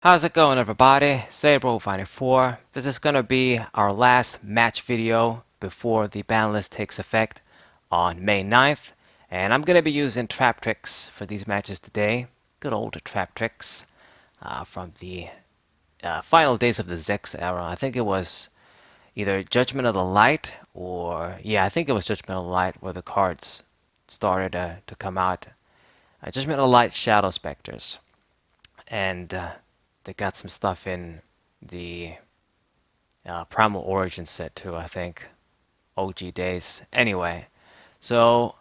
How's it going, everybody? Sabro54. This is gonna be our last match video before the ban list takes effect on May 9th, and I'm gonna be using Traptrix for these matches today. Good old Traptrix from the final days of the Zex era. I think it was either Judgment of the Light or yeah, I think it was Judgment of the Light where the cards started to come out. Judgment of the Light Shadow Specters, and they got some stuff in the Primal Origin set too, I think. OG days. Anyway, so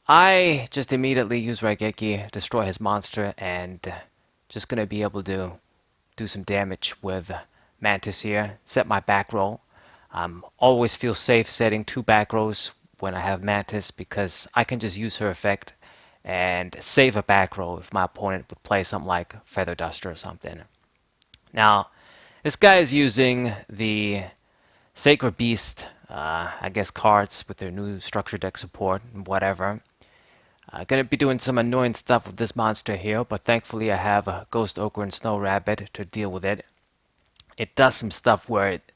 I just immediately use Raigeki, destroy his monster, and just gonna be able to do some damage with Mantis here. Set my back row. Always feel safe setting 2 back rows when I have Mantis because I can just use her effect and save a back row if my opponent would play something like Feather Duster or something. Now, this guy is using the Sacred Beast, I guess cards with their new structure deck support and whatever. Gonna be doing some annoying stuff with this monster here, but thankfully I have a Ghost Ogre and Snow Rabbit to deal with it. It does some stuff where it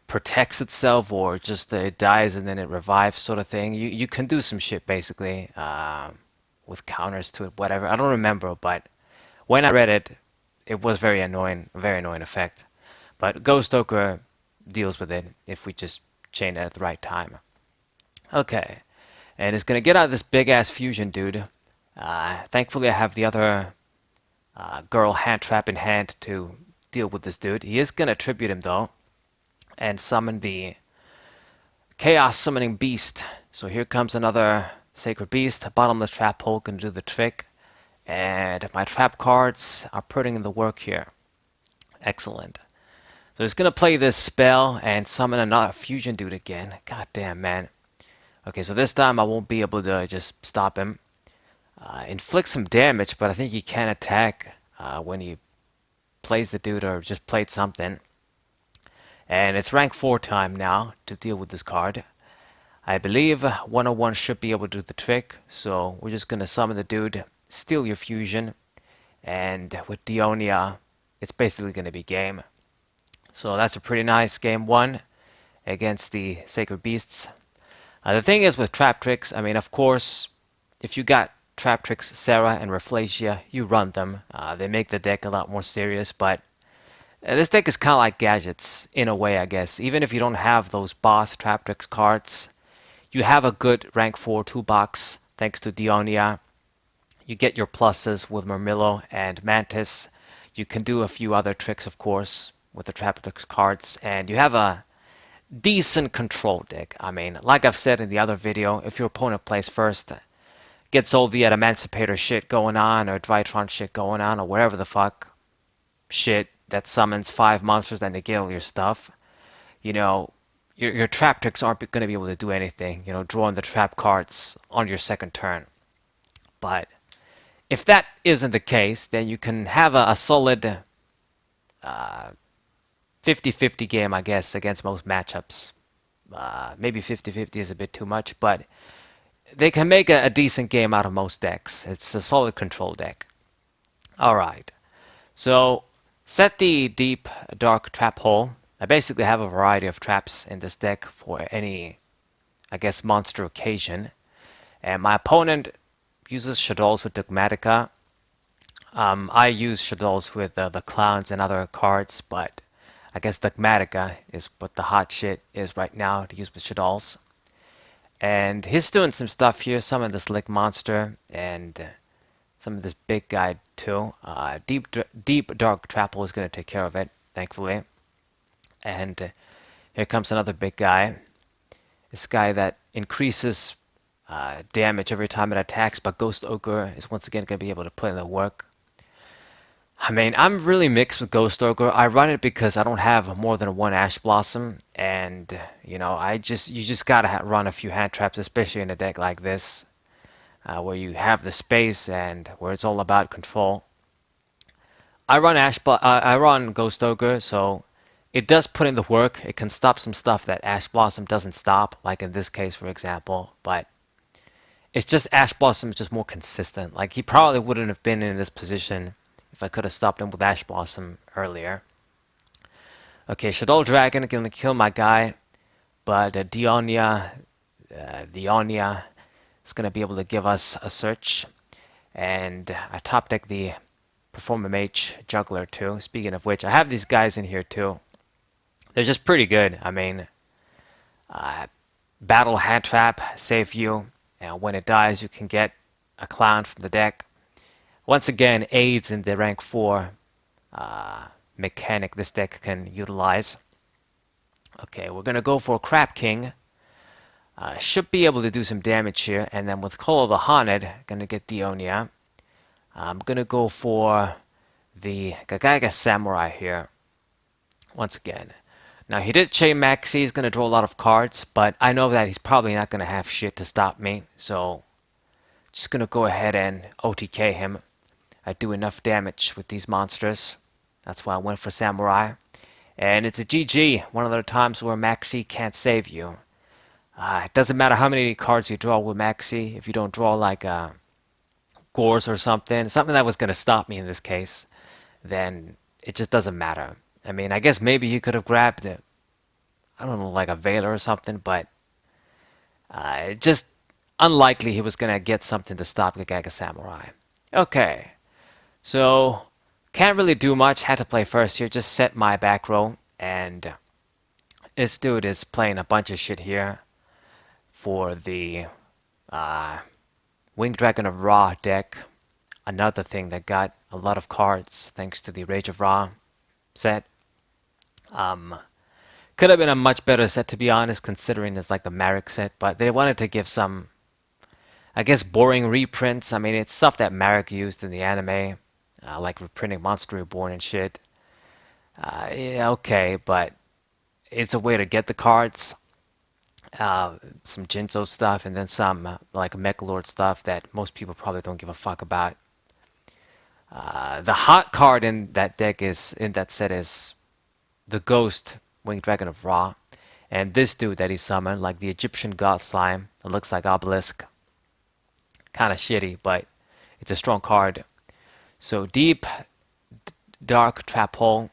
protects itself or just it dies and then it revives sort of thing. You can do some shit basically with counters to it, whatever. I don't remember, but when I read it, it was very annoying effect. But Ghost Ogre deals with it if we just chain it at the right time. Okay, and it's gonna get out this big ass fusion dude. Thankfully, I have the other girl hand trap in hand to deal with this dude. He is gonna tribute him though, and summon the Chaos Summoning Beast. So here comes another Sacred Beast. Bottomless Trap Hole gonna do the trick. And my trap cards are putting in the work here. Excellent. So he's gonna play this spell and summon another fusion dude again. God damn, man. Okay, so this time I won't be able to just stop him. Inflict some damage, but I think he can attack when he plays the dude or just played something. And it's rank 4 time now to deal with this card. I believe 101 should be able to do the trick, so we're just gonna summon the dude, steal your fusion, and with Dionia, it's basically gonna be game. So that's a pretty nice game 1 against the Sacred Beasts. The thing is with Traptrix, I mean, of course, if you got Traptrix, Sarah, and Rafflesia, you run them. They make the deck a lot more serious, but this deck is kind of like gadgets in a way, I guess. Even if you don't have those boss Traptrix cards, you have a good rank 4 toolbox thanks to Dionia. You get your pluses with Murmillo and Mantis. You can do a few other tricks, of course, with the Traptrix cards, and you have a decent control deck. I mean, like I've said in the other video, if your opponent plays first, gets all the Emancipator shit going on, or Drytron shit going on, or whatever the fuck shit that summons 5 monsters that negate all your stuff, you know, your Traptrix aren't going to be able to do anything, you know, drawing the trap cards on your second turn. But if that isn't the case, then you can have a solid 50-50 game, I guess, against most matchups. Maybe 50-50 is a bit too much, but they can make a decent game out of most decks. It's a solid control deck. Alright, so set the deep, dark trap hole. I basically have a variety of traps in this deck for any, I guess, monster occasion. And my opponent uses Shaddolls with Dogmatica. I use Shaddolls with the Clowns and other cards, but I guess Dogmatica is what the hot shit is right now to use with Shaddolls. And he's doing some stuff here, some of this Lick Monster, and some of this big guy too. Deep Dark Trap Hole is going to take care of it, thankfully. And here comes another big guy. This guy that increases damage every time it attacks, but Ghost Ogre is once again going to be able to put in the work. I mean, I'm really mixed with Ghost Ogre. I run it because I don't have more than one Ash Blossom, and you know, you just gotta run a few hand traps, especially in a deck like this, where you have the space and where it's all about control. I run Ghost Ogre, so it does put in the work. It can stop some stuff that Ash Blossom doesn't stop, like in this case, for example. But it's just Ash Blossom is just more consistent. Like he probably wouldn't have been in this position if if I could have stopped him with Ash Blossom earlier. Okay, Shadow Dragon gonna kill my guy, but Dionia is gonna be able to give us a search, and I top deck the Performer Mage Juggler too. Speaking of which, I have these guys in here too. They're just pretty good. I mean, Battle Hand Trap save you, and when it dies, you can get a clown from the deck. Once again, aids in the rank 4 mechanic this deck can utilize. Okay, we're gonna go for Crab King. Should be able to do some damage here, and then with Call of the Haunted, gonna get Dionia. I'm gonna go for the Gagaga Samurai here. Once again. Now he did chain Maxi, he's gonna draw a lot of cards, but I know that he's probably not gonna have shit to stop me, so just gonna go ahead and OTK him. I do enough damage with these monsters. That's why I went for Samurai. And it's a GG, one of the times where Maxi can't save you. It doesn't matter how many cards you draw with Maxi, if you don't draw like Gores or something that was going to stop me in this case, then it just doesn't matter. I mean, I guess maybe he could have grabbed it, I don't know, like a Veiler or something, but it just unlikely he was going to get something to stop Gagaga Samurai. Okay, so can't really do much, had to play first here, just set my back row, and this dude is playing a bunch of shit here for the Winged Dragon of Ra deck. Another thing that got a lot of cards thanks to the Rage of Ra set. Could have been a much better set, to be honest, considering it's like the Marek set, but they wanted to give some, I guess, boring reprints. I mean, it's stuff that Marek used in the anime, like reprinting Monster Reborn and shit. Yeah, okay, but it's a way to get the cards. Some Jinzo stuff, and then some like Mechalord stuff that most people probably don't give a fuck about. The hot card in that set is the Ghost Winged Dragon of Ra, and this dude that he summoned, like the Egyptian God Slime. It looks like Obelisk. Kind of shitty, but it's a strong card. So Deep Dark Trap Hole.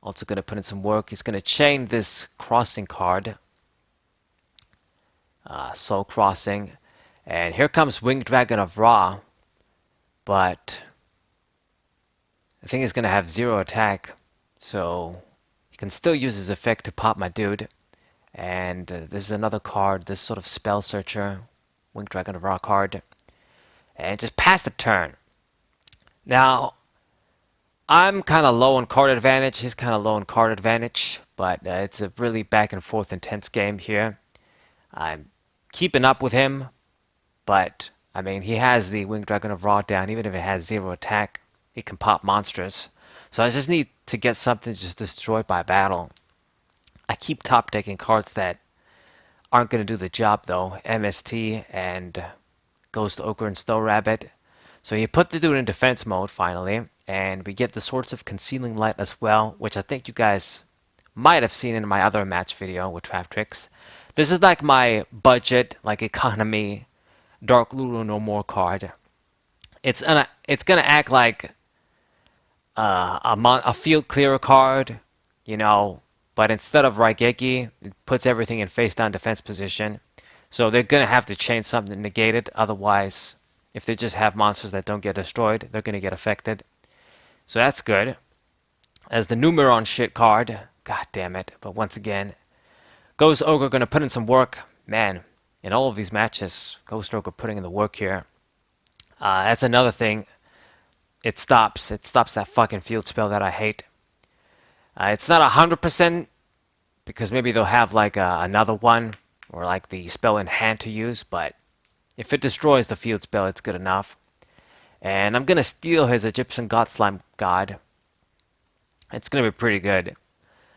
Also gonna put in some work. He's gonna chain this Crossing card. Soul Crossing, and here comes Winged Dragon of Ra, but I think he's gonna have 0 attack, so he can still use his effect to pop my dude. And this is another card, this sort of Spell Searcher, Winged Dragon of Ra card, and just pass the turn. Now I'm kind of low on card advantage, he's kind of low on card advantage, but it's a really back and forth intense game here. I'm keeping up with him, but I mean, he has the Winged Dragon of Ra down. Even if it has 0 attack, it can pop monsters. So I just need to get something just destroyed by battle. I keep top decking cards that aren't going to do the job though. MST and Ghost Ogre and Snow Rabbit. So you put the dude in defense mode finally, and we get the Swords of Concealing Light as well, which I think you guys might have seen in my other match video with Traptrix. This is like my budget, like economy, Dark Lulu No More card. It's gonna act like a field clearer card, you know, but instead of Raigeki, it puts everything in face down defense position. So they're gonna have to change something to negate it. Otherwise, if they just have monsters that don't get destroyed, they're gonna get affected. So that's good. As the Numeron shit card, god damn it! But once again, Ghost Ogre gonna put in some work. Man, in all of these matches, Ghost Ogre putting in the work here. That's another thing. It stops that fucking field spell that I hate. It's not 100% because maybe they'll have like another one or like the spell in hand to use, but if it destroys the field spell, it's good enough. And I'm gonna steal his Egyptian God Slime God. It's gonna be pretty good.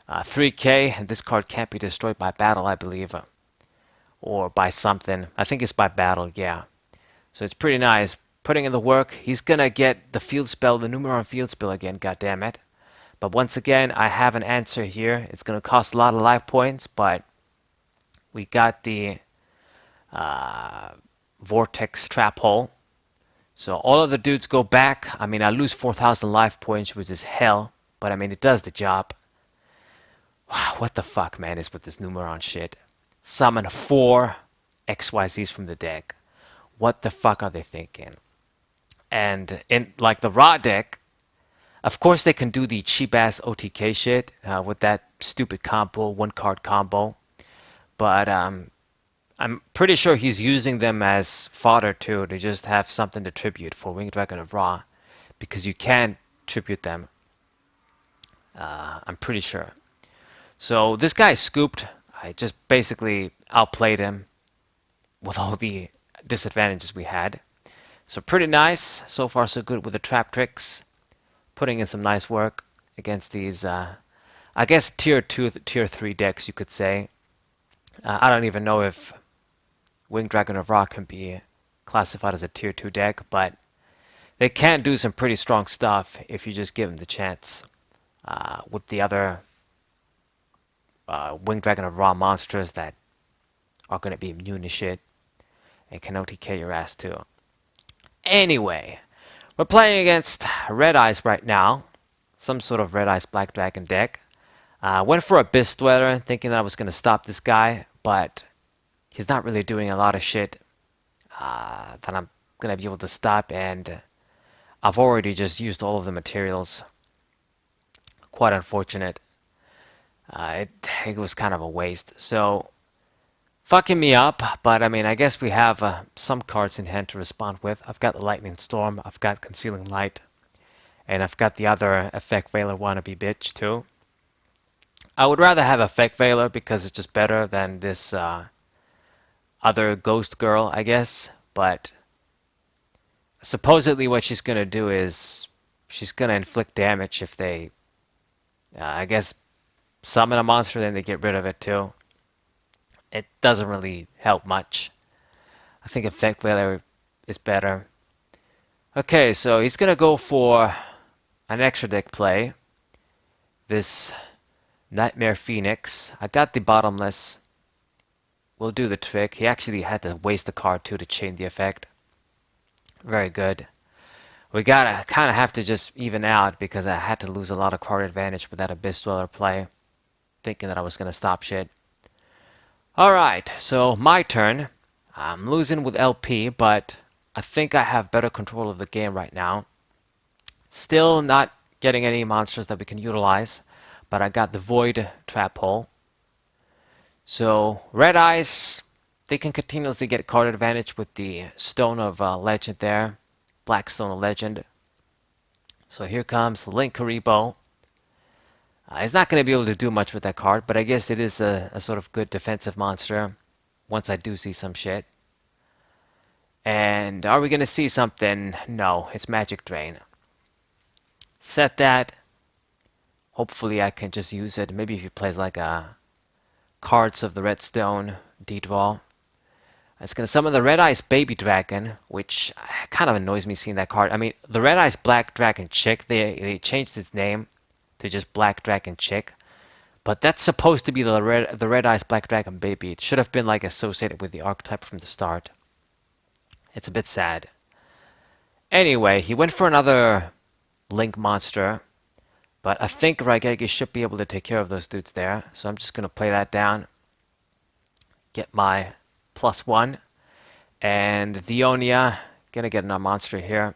3k, and this card can't be destroyed by battle, I believe. Or by something. I think it's by battle, yeah. So it's pretty nice. Putting in the work, he's gonna get the field spell, the Numeron field spell again, goddammit. But once again, I have an answer here. It's gonna cost a lot of life points, but we got the Vortex Trap Hole. So all of the dudes go back. I mean, I lose 4,000 life points, which is hell, but I mean, it does the job. What the fuck, man, is with this Numeron shit? Summon 4 XYZs from the deck. What the fuck are they thinking? And in like the raw deck, of course they can do the cheap ass OTK shit with that stupid combo, 1 card combo. But I'm pretty sure he's using them as fodder too, to just have something to tribute for Winged Dragon of Ra, because you can tribute them. I'm pretty sure. So this guy scooped. I just basically outplayed him with all the disadvantages we had. So pretty nice. So far so good with the Traptrix. Putting in some nice work against these, I guess, tier 2, tier 3 decks, you could say. I don't even know if Winged Dragon of Rock can be classified as a tier 2 deck, but they can do some pretty strong stuff if you just give them the chance. With the other Winged Dragon of Ra monsters that are going to be immune to shit and can OTK your ass too. Anyway, we're playing against Red Eyes right now. Some sort of Red Eyes Black Dragon deck. Went for Abyss Dweller thinking that I was going to stop this guy, but he's not really doing a lot of shit that I'm going to be able to stop, and I've already just used all of the materials. Quite unfortunate. It was kind of a waste. So, fucking me up, but I mean, I guess we have some cards in hand to respond with. I've got the Lightning Storm, I've got Concealing Light, and I've got the other Effect Veiler wannabe bitch too. I would rather have Effect Veiler because it's just better than this other Ghost Girl, I guess. But supposedly what she's going to do is she's going to inflict damage if they, I guess, summon a monster, then they get rid of it too. It doesn't really help much. I think Effect Veiler is better. Okay, so he's going to go for an extra deck play. This Nightmare Phoenix. I got the Bottomless. Will do the trick. He actually had to waste a card too to chain the effect. Very good. We gotta kind of have to just even out because I had to lose a lot of card advantage with that Abyss Dweller play. Thinking that I was gonna stop shit. Alright, so my turn. I'm losing with LP, but I think I have better control of the game right now. Still not getting any monsters that we can utilize, but I got the Void Trap Hole. So, Red Eyes, they can continuously get card advantage with the Stone of Legend there. Black Stone of Legend. So here comes Link Karibo. He's not going to be able to do much with that card, but I guess it is a sort of good defensive monster once I do see some shit. And are we going to see something? No, it's Magic Drain. Set that. Hopefully I can just use it. Maybe if he plays like a Cards of the Redstone D-Draw. It's going to summon the Red Eyes Baby Dragon, which kind of annoys me seeing that card. I mean, the Red Eyes Black Dragon Chick, they changed its name to just Black Dragon Chick. But that's supposed to be the Red Eyes Black Dragon Baby. It should have been like associated with the archetype from the start. It's a bit sad. Anyway, he went for another Link monster. But I think Raigeki should be able to take care of those dudes there. So I'm just going to play that down. Get my +1. And the Ionia, going to get another monster here.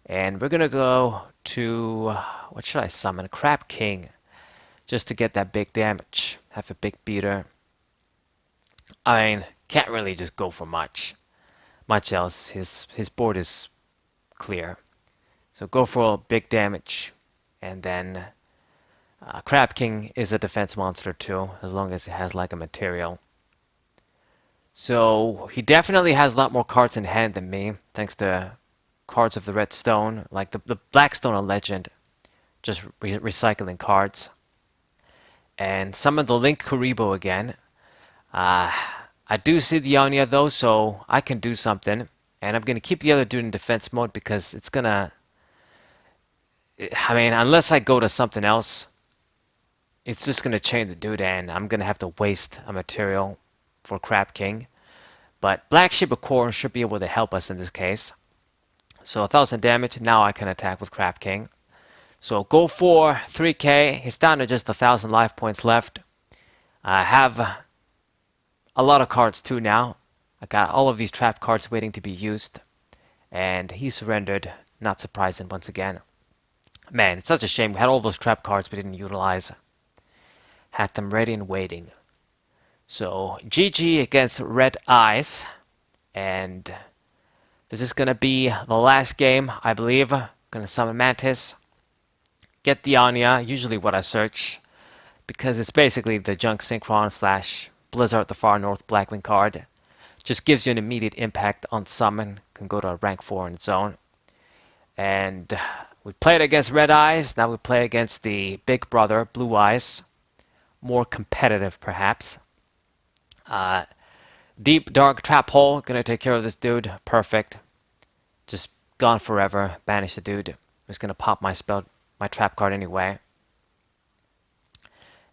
And we're going to go to, what should I summon? Crab King. Just to get that big damage. Have a big beater. I mean, can't really just go for much else. His board is clear. So go for big damage. And then Crab King is a defense monster too, as long as it has like a material. So he definitely has a lot more cards in hand than me, thanks to Cards of the Red Stone, like the Black Stone of Legend, just recycling cards. And summon the Link Karibo again. I do see the Ionia though, so I can do something. And I'm going to keep the other dude in defense mode because it's going to... I mean, unless I go to something else, it's just going to chain the dude and I'm going to have to waste a material for Crab King. But Black Sheep of Corn should be able to help us in this case. So 1000 damage. Now I can attack with Crab King. So go for 3k. He's down to just 1000 life points left. I have a lot of cards too now. I got all of these trap cards waiting to be used. And he surrendered. Not surprising once again. Man, it's such a shame. We had all those trap cards we didn't utilize. Had them ready and waiting. So GG against Red Eyes. And this is going to be the last game, I believe. Going to summon Mantis. Get the Anya, usually what I search. Because it's basically the Junk Synchron slash Blizzard the Far North Blackwing card. Just gives you an immediate impact on summon. Can go to rank 4 on its own. And we played against Red Eyes. Now we play against the big brother, Blue Eyes. More competitive, perhaps. Deep Dark Trap Hole. Gonna take care of this dude. Perfect. Just gone forever. Banish the dude. I'm just gonna pop my spell, my trap card anyway.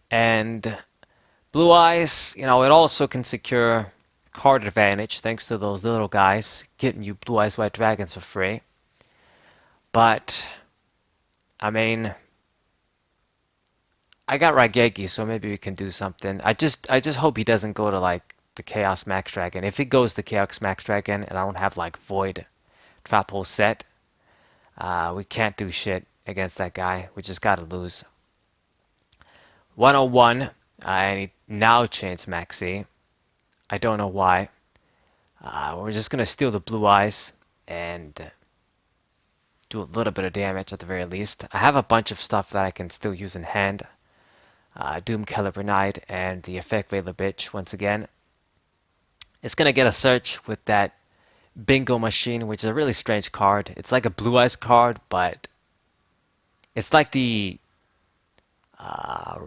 And Blue Eyes, you know, it also can secure card advantage thanks to those little guys getting you Blue Eyes White Dragons for free. But, I mean, I got Raigeki, so maybe we can do something. I just hope he doesn't go to like the Chaos Max Dragon. If he goes to Chaos Max Dragon and I don't have like Void Trap Hole set, we can't do shit against that guy. We just gotta lose. 101. I need now Chains Maxi. I don't know why. We're just gonna steal the Blue Eyes and do a little bit of damage at the very least. I have a bunch of stuff that I can still use in hand. Doom Caliber Knight and the Effect Veiler Bitch once again. It's gonna get a search with that Bingo Machine, which is a really strange card. It's like a Blue Eyes card, but it's like the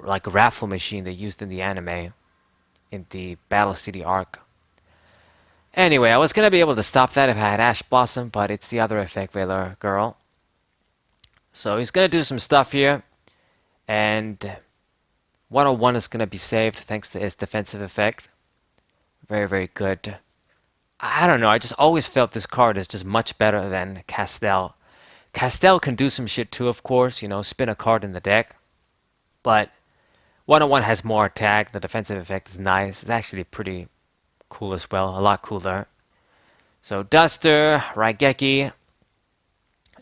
like a raffle machine they used in the anime in the Battle City arc. Anyway, I was gonna be able to stop that if I had Ash Blossom, but it's the other Effect Veiler girl. So he's gonna do some stuff here, and 101 is gonna be saved thanks to his defensive effect. Very, very good. I don't know, I just always felt this card is just much better than Castel. Castel can do some shit too, of course, you know, spin a card in the deck. But 101 has more attack, the defensive effect is nice. It's actually pretty cool as well, a lot cooler. So Duster, Raigeki,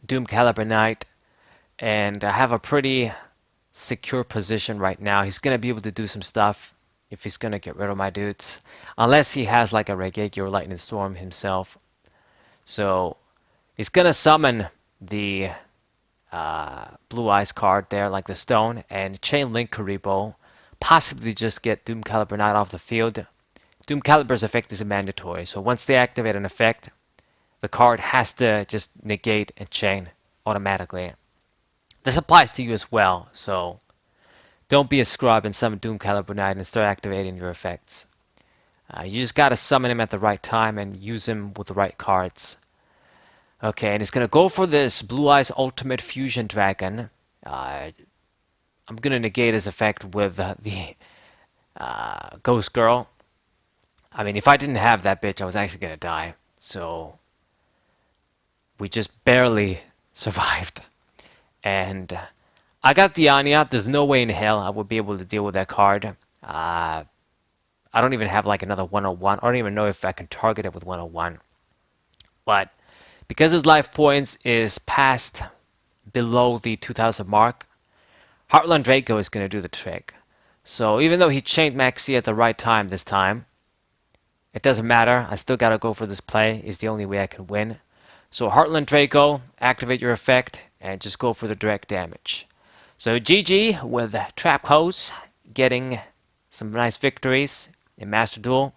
Doom Caliber Knight, and I have a pretty secure position right now. He's going to be able to do some stuff if he's going to get rid of my dudes. Unless he has like a Raigeki or Lightning Storm himself. So he's going to summon the Blue Eyes card there, like the stone, and Chain Link Karibo. Possibly just get Doom Caliber Knight off the field. Doom Caliber's effect is mandatory, so once they activate an effect, the card has to just negate and chain automatically. This applies to you as well, so don't be a scrub and summon Doom Caliber Knight and start activating your effects. You just gotta summon him at the right time and use him with the right cards. Okay, and he's gonna go for this Blue Eyes Ultimate Fusion Dragon. I'm gonna negate his effect with the Ghost Girl. I mean, if I didn't have that bitch, I was actually gonna die. So we just barely survived. And I got the Anya. There's no way in hell I would be able to deal with that card. I don't even have like another 101. I don't even know if I can target it with 101. But because his life points is past below the 2000 mark, Heartland Draco is going to do the trick. So even though he chained Maxi at the right time this time, it doesn't matter. I still got to go for this play. It's the only way I can win. So Heartland Draco, activate your effect, and just go for the direct damage. So GG with Trap Hose, getting some nice victories in Master Duel.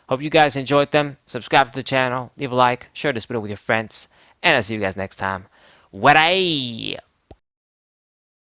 Hope you guys enjoyed them. Subscribe to the channel, leave a like, share this video with your friends, and I'll see you guys next time. What